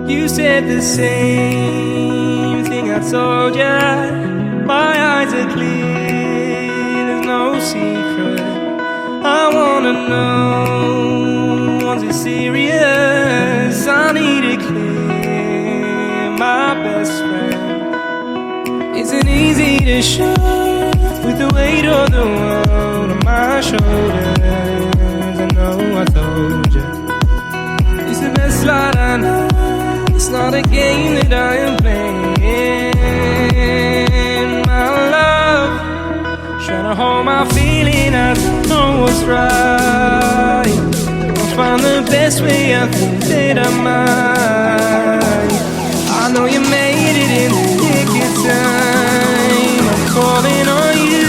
You said the same thing I told ya. My eyes are clear, there's no secret. I wanna know, was it serious? I need it clear, my best friend. Isn't easy to show with the weight of the world on my shoulders. I know I told you it's the best light I know. It's not a game that I am playing. My love, trying to hold my feeling. I don't know what's right. I'll find the best way. I think that I might. I know you made it in the nick of time. I'm calling on you.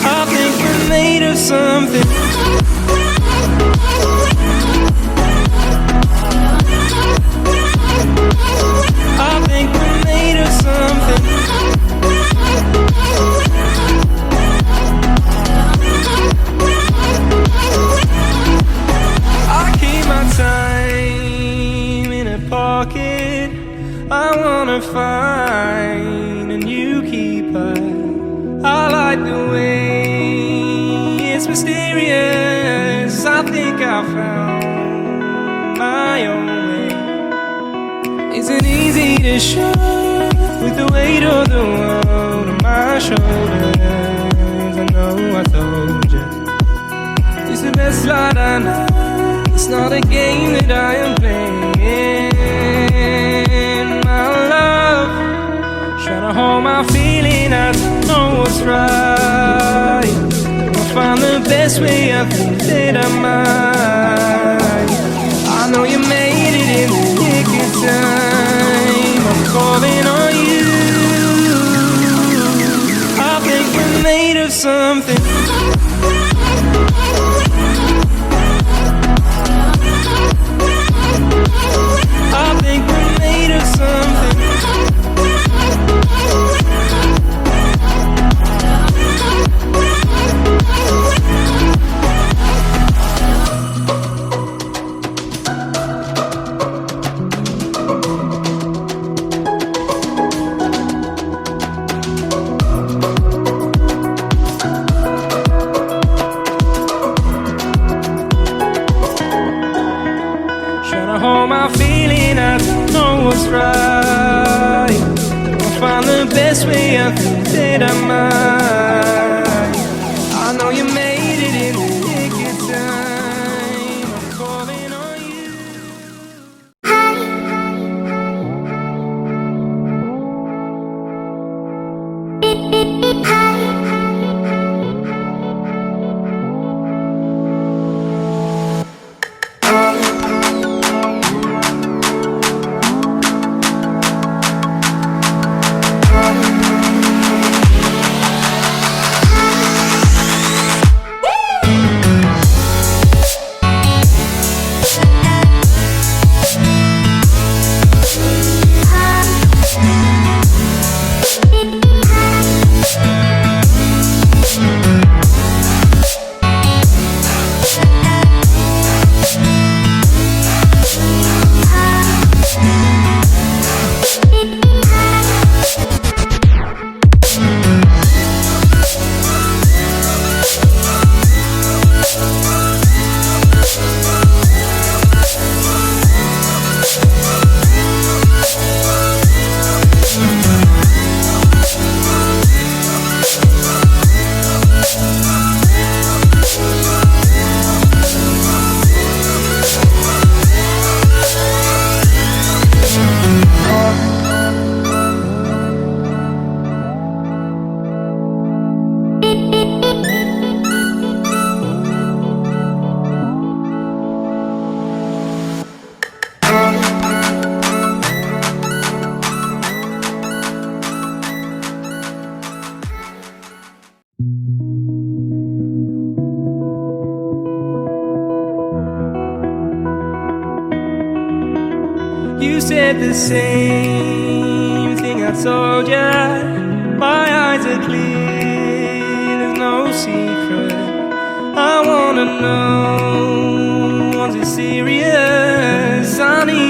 I think we're made of something. I think we're made of something. I keep my time in a pocket. I wanna find a new keeper. I like the way it's mysterious. I think I found my own way. Isn't easy to show with the weight of the world on my shoulders. I know I told you it's the best light I know. It's not a game that I am playing. My love, trying to hold my feeling. I don't know what's right. I'll find the best way. I think that I might. I know you made it in the nick of time. I'm calling on you. I think we're made of something. I think we're made of something. Hold my feeling, I don't know what's right. I'll find the best way. I think that I might. I know you made it in the nick of time. I'm calling on you. You said the same thing I told ya. My eyes are clear, there's no secret. I wanna know, ones are serious. I need